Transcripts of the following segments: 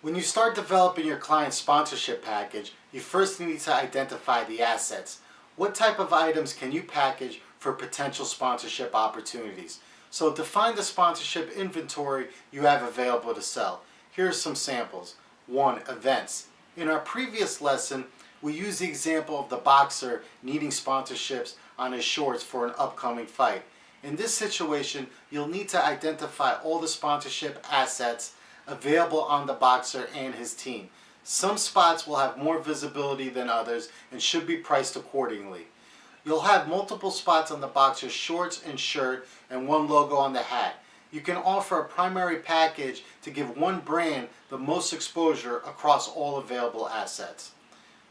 When you start developing your client's sponsorship package, you first need to identify the assets. What type of items can you package for potential sponsorship opportunities? So define the sponsorship inventory you have available to sell. Here are some samples. 1. Events. In our previous lesson, we used the example of the boxer needing sponsorships on his shorts for an upcoming fight. In this situation, you'll need to identify all the sponsorship assets available on the boxer and his team. Some spots will have more visibility than others and should be priced accordingly. You'll have multiple spots on the boxer's shorts and shirt and one logo on the hat. You can offer a primary package to give one brand the most exposure across all available assets.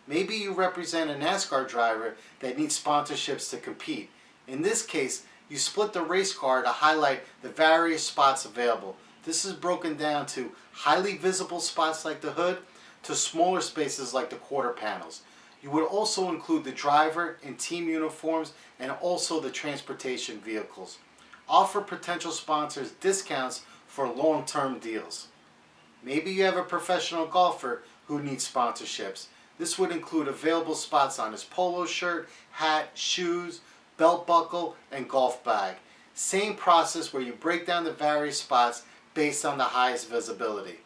Maybe you represent a NASCAR driver that needs sponsorships to compete. In this case, you split the race car to highlight the various spots available. This is broken down to highly visible spots like the hood to smaller spaces like the quarter panels. You would also include the driver and team uniforms and also the transportation vehicles. Offer potential sponsors discounts for long-term deals. Maybe you have a professional golfer who needs sponsorships. This would include available spots on his polo shirt, hat, shoes, belt buckle, and golf bag. Same process where you break down the various spots based on the highest visibility.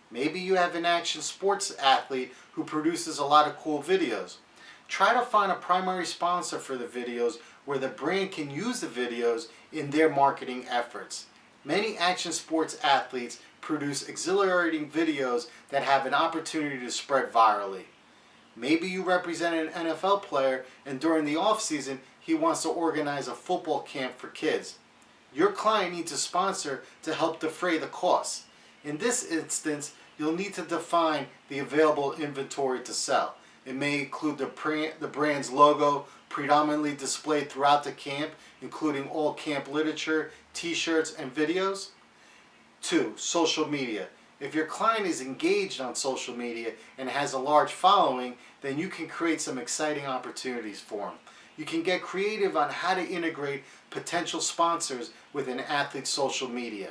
Maybe you have an action sports athlete who produces a lot of cool videos. Try to find a primary sponsor for the videos where the brand can use the videos in their marketing efforts. Many action sports athletes produce exhilarating videos that have an opportunity to spread virally. Maybe you represent an NFL player and during the off-season he wants to organize a football camp for kids. Your client needs a sponsor to help defray the costs. In this instance, you'll need to define the available inventory to sell. It may include the brand's logo predominantly displayed throughout the camp, including all camp literature, t-shirts, and videos. 2. Social media. If your client is engaged on social media and has a large following, then you can create some exciting opportunities for them. You can get creative on how to integrate potential sponsors with an athlete's social media.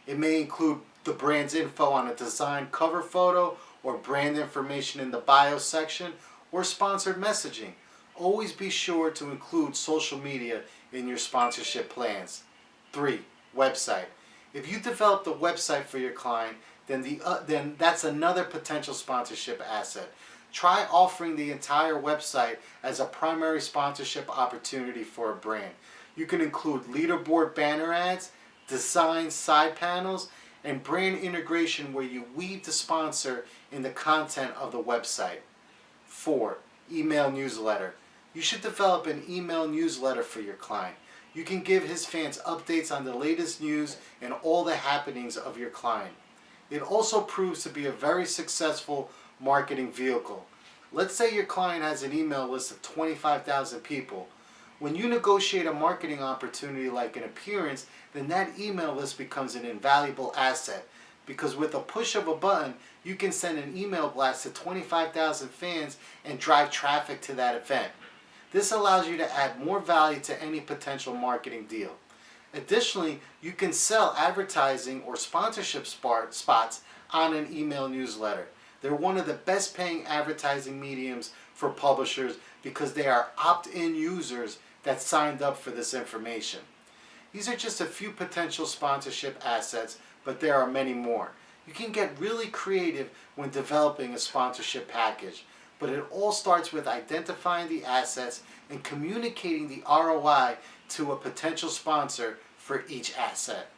It may include the brand's info on a designed cover photo or brand information in the bio section or sponsored messaging. Always be sure to include social media in your sponsorship plans. 3. Website. If you develop the website for your client, then that's another potential sponsorship asset. Try offering the entire website as a primary sponsorship opportunity for a brand. You can include leaderboard banner ads, design side panels, and brand integration where you weave the sponsor in the content of the website. 4. Email newsletter. You should develop an email newsletter for your client. You can give his fans updates on the latest news and all the happenings of your client. It also proves to be a very successful marketing vehicle. Let's say your client has an email list of 25,000 people. When you negotiate a marketing opportunity like an appearance, then that email list becomes an invaluable asset because with a push of a button, you can send an email blast to 25,000 fans and drive traffic to that event. This allows you to add more value to any potential marketing deal. Additionally, you can sell advertising or sponsorship spots on an email newsletter. They're one of the best paying advertising mediums for publishers because they are opt-in users that signed up for this information. These are just a few potential sponsorship assets, but there are many more. You can get really creative when developing a sponsorship package, but it all starts with identifying the assets and communicating the ROI to a potential sponsor for each asset.